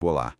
Olá,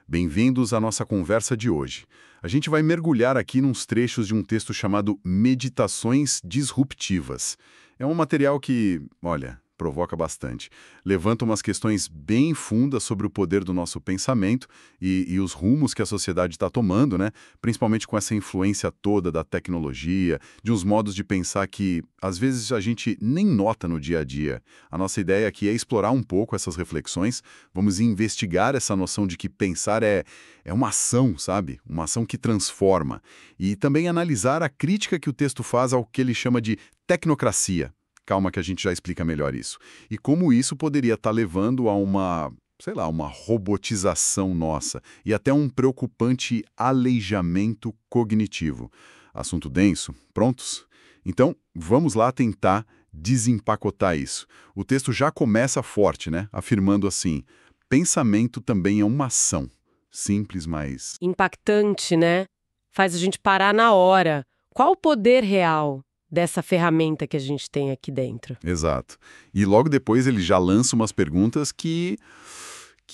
bem-vindos à nossa conversa de hoje. A gente vai mergulhar aqui nos trechos de um texto chamado Meditações Disruptivas. É um material que, olha, provoca bastante. Levanta umas questões bem fundas sobre o poder do nosso pensamento e os rumos que a sociedade está tomando, né? Principalmente com essa influência toda da tecnologia, de uns modos de pensar que, às vezes, a gente nem nota no dia a dia. A nossa ideia aqui é explorar um pouco essas reflexões. Vamos investigar essa noção de que pensar é uma ação, sabe? Uma ação que transforma. E também analisar a crítica que o texto faz ao que ele chama de tecnocracia. Calma que a gente já explica melhor isso. E como isso poderia estar levando a uma, sei lá, uma robotização nossa e até um preocupante aleijamento cognitivo. Assunto denso? Prontos? Então, vamos lá tentar desempacotar isso. O texto já começa forte, né? Afirmando assim: pensamento também é uma ação. Simples, mas Impactante, né? Faz a gente parar na hora. Qual o poder real dessa ferramenta que a gente tem aqui dentro? exato. E logo depois ele já lança umas perguntas que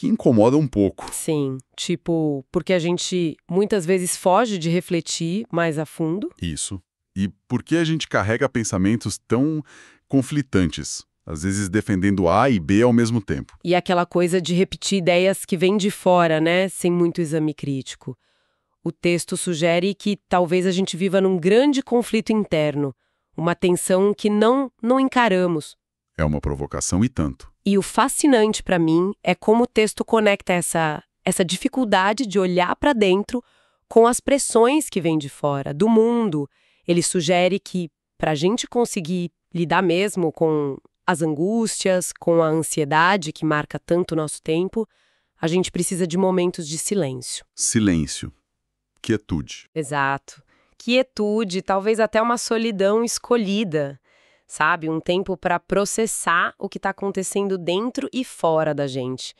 incomodam um pouco. Sim, tipo, porque a gente muitas vezes foge de refletir mais a fundo. Isso. E por que a gente carrega pensamentos tão conflitantes? Às vezes defendendo A e B ao mesmo tempo. E aquela coisa de repetir ideias que vêm de fora, né? Sem muito exame crítico. O texto sugere que talvez a gente viva num grande conflito interno, uma tensão que não encaramos. É uma provocação e tanto. E o fascinante para mim é como o texto conecta essa dificuldade de olhar para dentro com as pressões que vêm de fora, do mundo. Ele sugere que, para a gente conseguir lidar mesmo com as angústias, com a ansiedade que marca tanto o nosso tempo, a gente precisa de momentos de silêncio. Silêncio. Quietude. Exato. Quietude, talvez até uma solidão escolhida, sabe? Um tempo para processar o que está acontecendo dentro e fora da gente.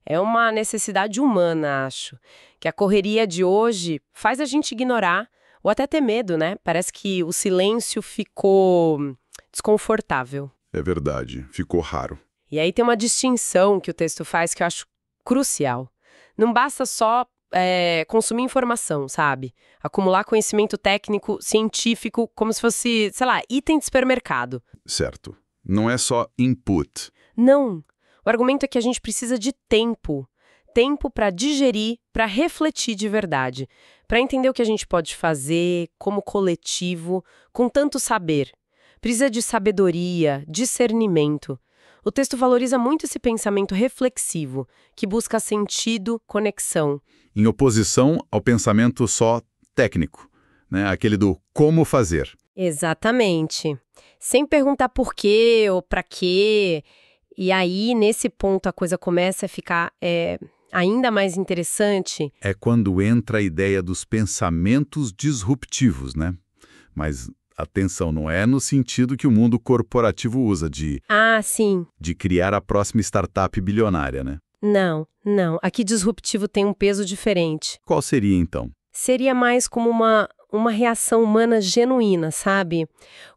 É uma necessidade humana, acho, que a correria de hoje faz a gente ignorar ou até ter medo, né? Parece que o silêncio ficou desconfortável. É verdade. Ficou raro. E aí tem uma distinção que o texto faz que eu acho crucial. Não basta só consumir informação, sabe? Acumular conhecimento técnico, científico, como se fosse, sei lá, item de supermercado. Certo. Não é só input. Não. O argumento é que a gente precisa de tempo. Tempo para digerir, para refletir de verdade. Para entender o que a gente pode fazer como coletivo, com tanto saber. Precisa de sabedoria, discernimento. O texto valoriza muito esse pensamento reflexivo, que busca sentido, conexão. Em oposição ao pensamento só técnico, né? Aquele do como fazer. Exatamente. Sem perguntar por quê ou para quê. E aí, nesse ponto, a coisa começa a ficar ainda mais interessante. É quando entra a ideia dos pensamentos disruptivos, né? Mas atenção, não é no sentido que o mundo corporativo usa Ah, sim. de criar a próxima startup bilionária, né? Não. Aqui disruptivo tem um peso diferente. Qual seria, então? Seria mais como uma reação humana genuína, sabe?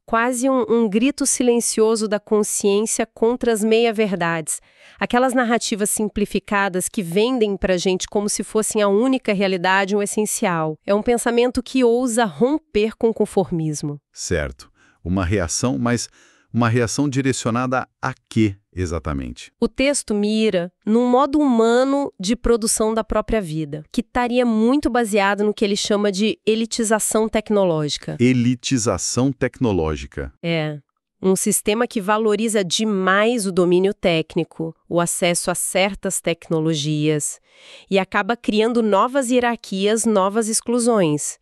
Quase um grito silencioso da consciência contra as meia-verdades. Aquelas narrativas simplificadas que vendem pra gente como se fossem a única realidade, o essencial. É um pensamento que ousa romper com o conformismo. Certo. Uma reação, mas uma reação direcionada a quê, exatamente? O texto mira num modo humano de produção da própria vida, que estaria muito baseado no que ele chama de elitização tecnológica. Elitização tecnológica. É. Um sistema que valoriza demais o domínio técnico, o acesso a certas tecnologias, e acaba criando novas hierarquias, novas exclusões.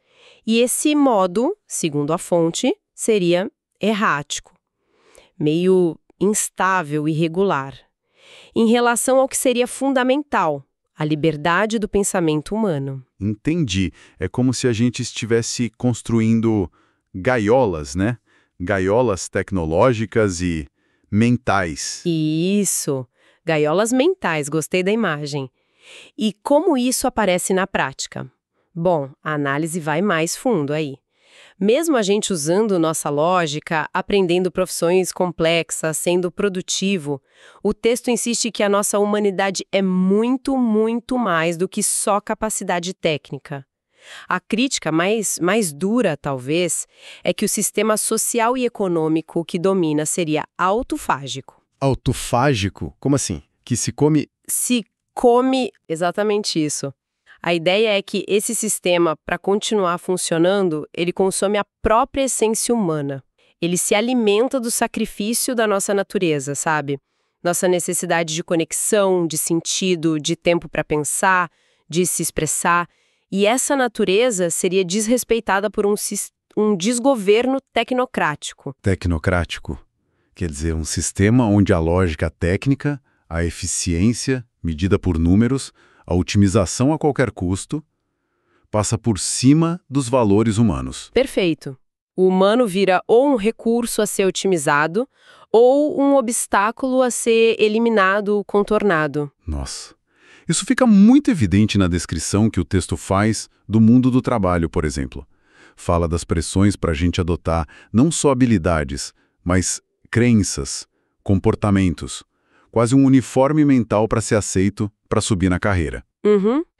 E esse modo, segundo a fonte, seria errático, meio instável e irregular, em relação ao que seria fundamental, a liberdade do pensamento humano. Entendi. É como se a gente estivesse construindo gaiolas, né? Gaiolas tecnológicas e mentais. Isso, gaiolas mentais, gostei da imagem. E como isso aparece na prática? Bom, a análise vai mais fundo aí. Mesmo a gente usando nossa lógica, aprendendo profissões complexas, sendo produtivo, o texto insiste que a nossa humanidade é muito, muito mais do que só capacidade técnica. A crítica mais dura, talvez, é que o sistema social e econômico que domina seria autofágico. Autofágico? Como assim? Que se come... Se come exatamente isso. A ideia é que esse sistema, para continuar funcionando, ele consome a própria essência humana. Ele se alimenta do sacrifício da nossa natureza, sabe? Nossa necessidade de conexão, de sentido, de tempo para pensar, de se expressar. E essa natureza seria desrespeitada por um desgoverno tecnocrático. Tecnocrático. Quer dizer, um sistema onde a lógica técnica, a eficiência, medida por números, a otimização a qualquer custo, passa por cima dos valores humanos. Perfeito. O humano vira ou um recurso a ser otimizado, ou um obstáculo a ser eliminado, contornado. Nossa. Isso fica muito evidente na descrição que o texto faz do mundo do trabalho, por exemplo. Fala das pressões para a gente adotar não só habilidades, mas crenças, comportamentos. Quase um uniforme mental para ser aceito, para subir na carreira.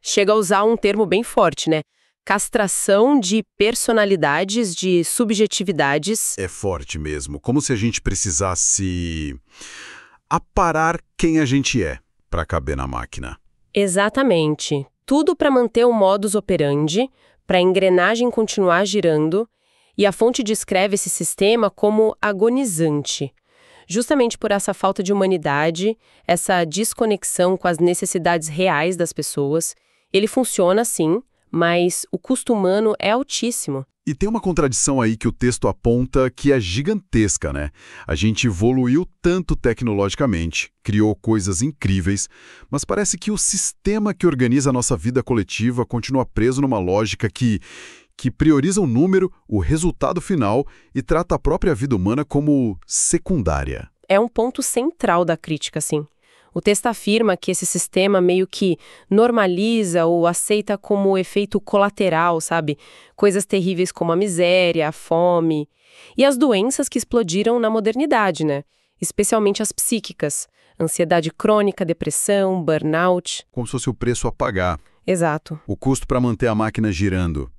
Chega a usar um termo bem forte, né? Castração de personalidades, de subjetividades. É forte mesmo, como se a gente precisasse aparar quem a gente é para caber na máquina. Exatamente. Tudo para manter o modus operandi, para a engrenagem continuar girando, e a fonte descreve esse sistema como agonizante. Justamente por essa falta de humanidade, essa desconexão com as necessidades reais das pessoas, ele funciona sim, mas o custo humano é altíssimo. E tem uma contradição aí que o texto aponta que é gigantesca, né? A gente evoluiu tanto tecnologicamente, criou coisas incríveis, mas parece que o sistema que organiza a nossa vida coletiva continua preso numa lógica que prioriza o número, o resultado final e trata a própria vida humana como secundária. É um ponto central da crítica, sim. O texto afirma que esse sistema meio que normaliza ou aceita como efeito colateral, sabe? Coisas terríveis como a miséria, a fome e as doenças que explodiram na modernidade, né? Especialmente as psíquicas, ansiedade crônica, depressão, burnout. Como se fosse o preço a pagar. Exato. O custo para manter a máquina girando.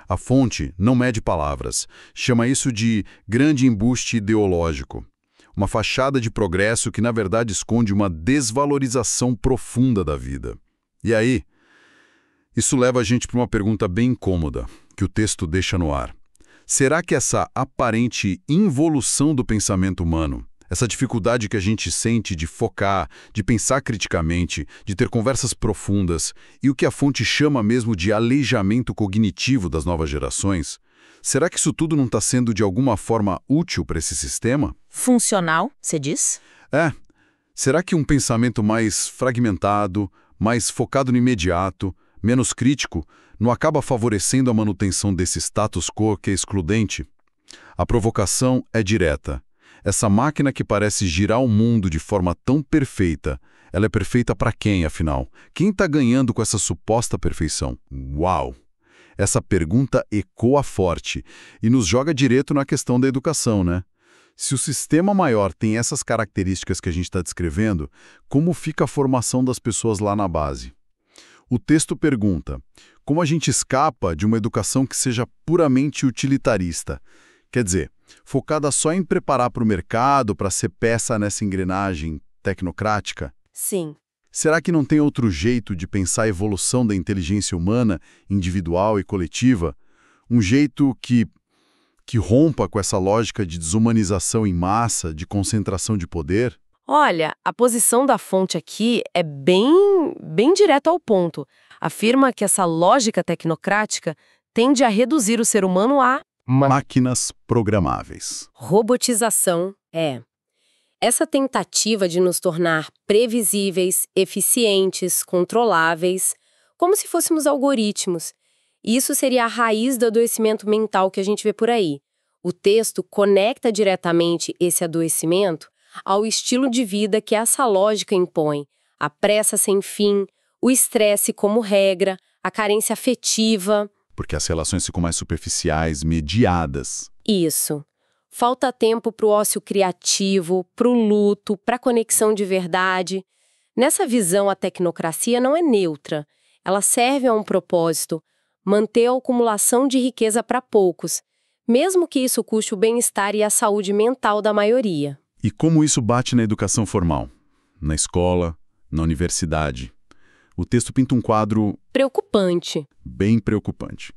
A fonte não mede palavras. Chama isso de grande embuste ideológico. Uma fachada de progresso que, na verdade, esconde uma desvalorização profunda da vida. E aí, isso leva a gente para uma pergunta bem incômoda, que o texto deixa no ar. Será que essa aparente involução do pensamento humano, essa dificuldade que a gente sente de focar, de pensar criticamente, de ter conversas profundas, e o que a fonte chama mesmo de aleijamento cognitivo das novas gerações, será que isso tudo não está sendo de alguma forma útil para esse sistema? Funcional, você diz? Será que um pensamento mais fragmentado, mais focado no imediato, menos crítico, não acaba favorecendo a manutenção desse status quo que é excludente? A provocação é direta. Essa máquina que parece girar o mundo de forma tão perfeita, ela é perfeita para quem, afinal? Quem está ganhando com essa suposta perfeição? Uau! Essa pergunta ecoa forte e nos joga direto na questão da educação, né? Se o sistema maior tem essas características que a gente está descrevendo, como fica a formação das pessoas lá na base? O texto pergunta, como a gente escapa de uma educação que seja puramente utilitarista? Quer dizer, focada só em preparar para o mercado, para ser peça nessa engrenagem tecnocrática? Sim. Será que não tem outro jeito de pensar a evolução da inteligência humana, individual e coletiva? Um jeito que rompa com essa lógica de desumanização em massa, de concentração de poder? Olha, a posição da fonte aqui é bem direta ao ponto. Afirma que essa lógica tecnocrática tende a reduzir o ser humano a Máquinas programáveis. robotização. Essa tentativa de nos tornar previsíveis, eficientes, controláveis, como se fôssemos algoritmos. Isso seria a raiz do adoecimento mental que a gente vê por aí. O texto conecta diretamente esse adoecimento ao estilo de vida que essa lógica impõe, a pressa sem fim, o estresse como regra, a carência afetiva. porque as relações ficam mais superficiais, mediadas. Isso. Falta tempo para o ócio criativo, para o luto, para a conexão de verdade. Nessa visão, a tecnocracia não é neutra. Ela serve a um propósito, manter a acumulação de riqueza para poucos, mesmo que isso custe o bem-estar e a saúde mental da maioria. E como isso bate na educação formal? Na escola, na universidade? O texto pinta um quadro Preocupante. bem preocupante.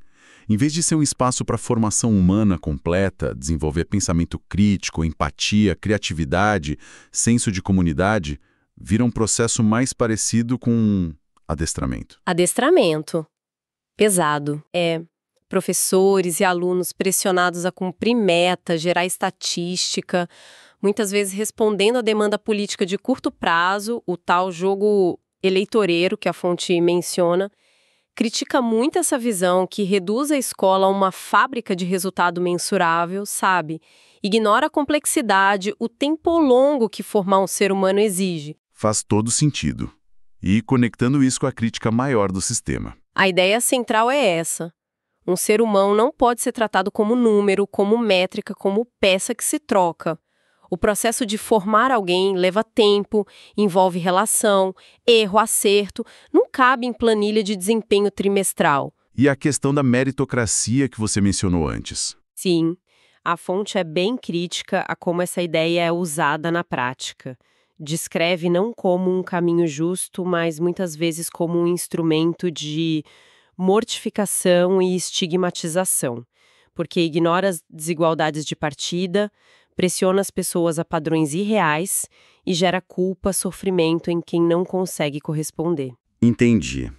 Em vez de ser um espaço para formação humana completa, desenvolver pensamento crítico, empatia, criatividade, senso de comunidade, vira um processo mais parecido com um adestramento. Adestramento. Pesado. Professores e alunos pressionados a cumprir meta, gerar estatística, muitas vezes respondendo à demanda política de curto prazo, o tal jogo eleitoreiro que a fonte menciona, critica muito essa visão que reduz a escola a uma fábrica de resultado mensurável, sabe? Ignora a complexidade, o tempo longo que formar um ser humano exige. Faz todo sentido. E conectando isso com a crítica maior do sistema. A ideia central é essa. Um ser humano não pode ser tratado como número, como métrica, como peça que se troca. O processo de formar alguém leva tempo, envolve relação, erro, acerto, não cabe em planilha de desempenho trimestral. E a questão da meritocracia que você mencionou antes. Sim, a fonte é bem crítica a como essa ideia é usada na prática. Descreve não como um caminho justo, mas muitas vezes como um instrumento de mortificação e estigmatização, porque ignora as desigualdades de partida, pressiona as pessoas a padrões irreais e gera culpa, sofrimento em quem não consegue corresponder. Entendi.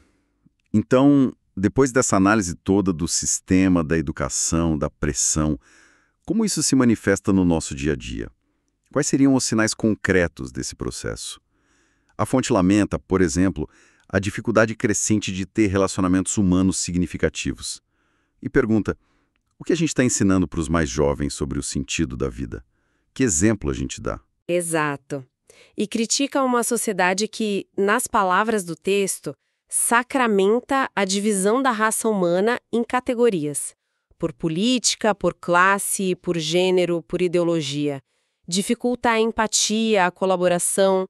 Então, depois dessa análise toda do sistema, da educação, da pressão, como isso se manifesta no nosso dia a dia? Quais seriam os sinais concretos desse processo? A fonte lamenta, por exemplo, a dificuldade crescente de ter relacionamentos humanos significativos. E pergunta, o que a gente está ensinando para os mais jovens sobre o sentido da vida? Que exemplo a gente dá? Exato. E critica uma sociedade que, nas palavras do texto, sacramenta a divisão da raça humana em categorias, por política, por classe, por gênero, por ideologia. Dificulta a empatia, a colaboração.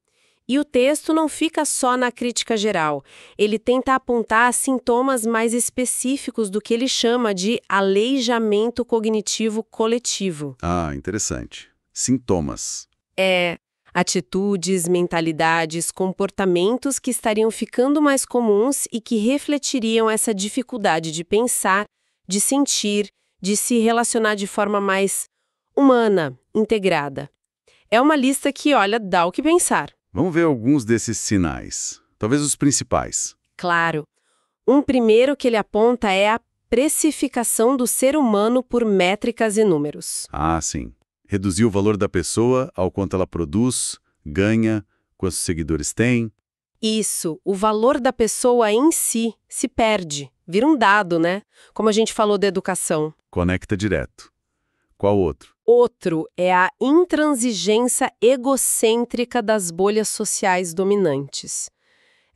E o texto não fica só na crítica geral. Ele tenta apontar sintomas mais específicos do que ele chama de aleijamento cognitivo coletivo. Ah, interessante. Sintomas. Atitudes, mentalidades, comportamentos que estariam ficando mais comuns e que refletiriam essa dificuldade de pensar, de sentir, de se relacionar de forma mais humana, integrada. É uma lista que, olha, dá o que pensar. Vamos ver alguns desses sinais. Talvez os principais. Claro. Um primeiro que ele aponta é a precificação do ser humano por métricas e números. Ah, sim. Reduzir o valor da pessoa ao quanto ela produz, ganha, quantos seguidores tem. Isso, o valor da pessoa em si se perde. Vira um dado, né? Como a gente falou da educação. Conecta direto. Qual outro? Outro é a intransigência egocêntrica das bolhas sociais dominantes.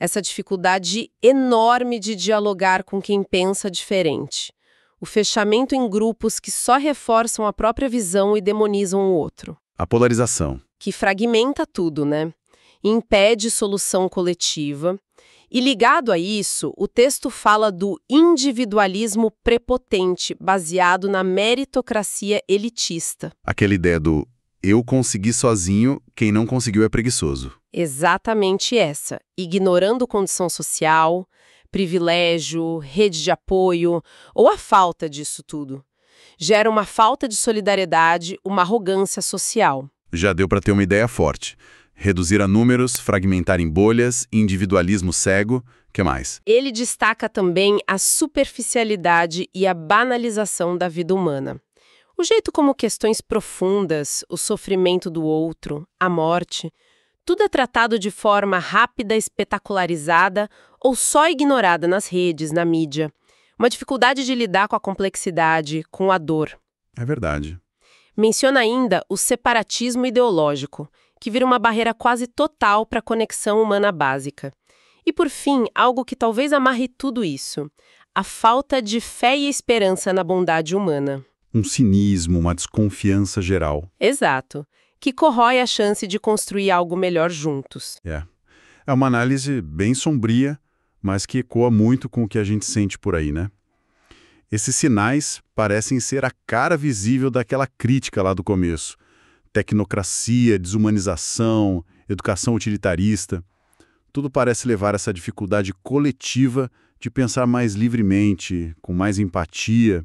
Essa dificuldade enorme de dialogar com quem pensa diferente. O fechamento em grupos que só reforçam a própria visão e demonizam o outro. A polarização. Que fragmenta tudo, né? Impede solução coletiva. E ligado a isso, o texto fala do individualismo prepotente, baseado na meritocracia elitista. Aquela ideia do eu consegui sozinho, quem não conseguiu é preguiçoso. Exatamente essa. Ignorando condição social, privilégio, rede de apoio, ou a falta disso tudo. Gera uma falta de solidariedade, uma arrogância social. Já deu para ter uma ideia forte. Reduzir a números, fragmentar em bolhas, individualismo cego, que mais? Ele destaca também a superficialidade e a banalização da vida humana. O jeito como questões profundas, o sofrimento do outro, a morte, tudo é tratado de forma rápida, espetacularizada ou só ignorada nas redes, na mídia. Uma dificuldade de lidar com a complexidade, com a dor. É verdade. Menciona ainda o separatismo ideológico, que vira uma barreira quase total para a conexão humana básica. E, por fim, algo que talvez amarre tudo isso, a falta de fé e esperança na bondade humana. Um cinismo, uma desconfiança geral. Exato, que corrói a chance de construir algo melhor juntos. É uma análise bem sombria, mas que ecoa muito com o que a gente sente por aí, né? Esses sinais parecem ser a cara visível daquela crítica lá do começo. Tecnocracia, desumanização, educação utilitarista. Tudo parece levar a essa dificuldade coletiva de pensar mais livremente, com mais empatia,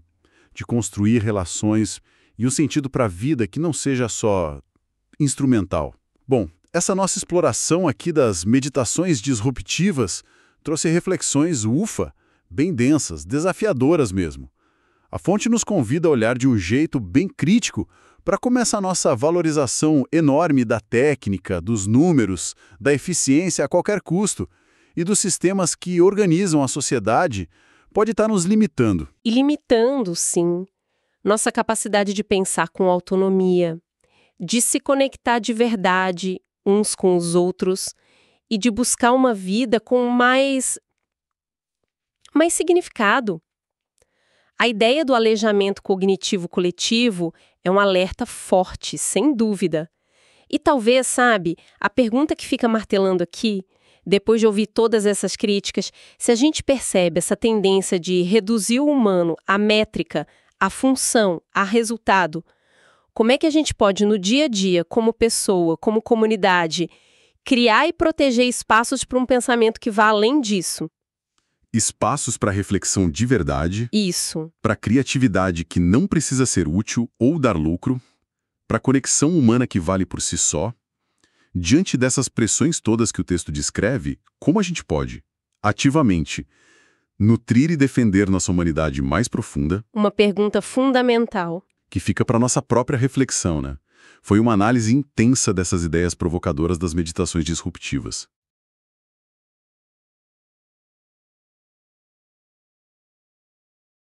de construir relações e um sentido para a vida que não seja só instrumental. Bom, essa nossa exploração aqui das meditações disruptivas trouxe reflexões, bem densas, desafiadoras mesmo. A fonte nos convida a olhar de um jeito bem crítico para como essa nossa valorização enorme da técnica, dos números, da eficiência a qualquer custo e dos sistemas que organizam a sociedade pode estar nos limitando. E limitando, sim, nossa capacidade de pensar com autonomia, de se conectar de verdade uns com os outros e de buscar uma vida com mais significado. A ideia do aleijamento cognitivo coletivo é um alerta forte, sem dúvida. E talvez, sabe, a pergunta que fica martelando aqui, depois de ouvir todas essas críticas, se a gente percebe essa tendência de reduzir o humano à métrica, à função, a resultado, como é que a gente pode, no dia a dia, como pessoa, como comunidade, criar e proteger espaços para um pensamento que vá além disso? Espaços para reflexão de verdade, Isso. para criatividade que não precisa ser útil ou dar lucro, para conexão humana que vale por si só. Diante dessas pressões todas que o texto descreve, como a gente pode, ativamente, nutrir e defender nossa humanidade mais profunda? Uma pergunta fundamental. Que fica para nossa própria reflexão, né? Foi uma análise intensa dessas ideias provocadoras das meditações disruptivas.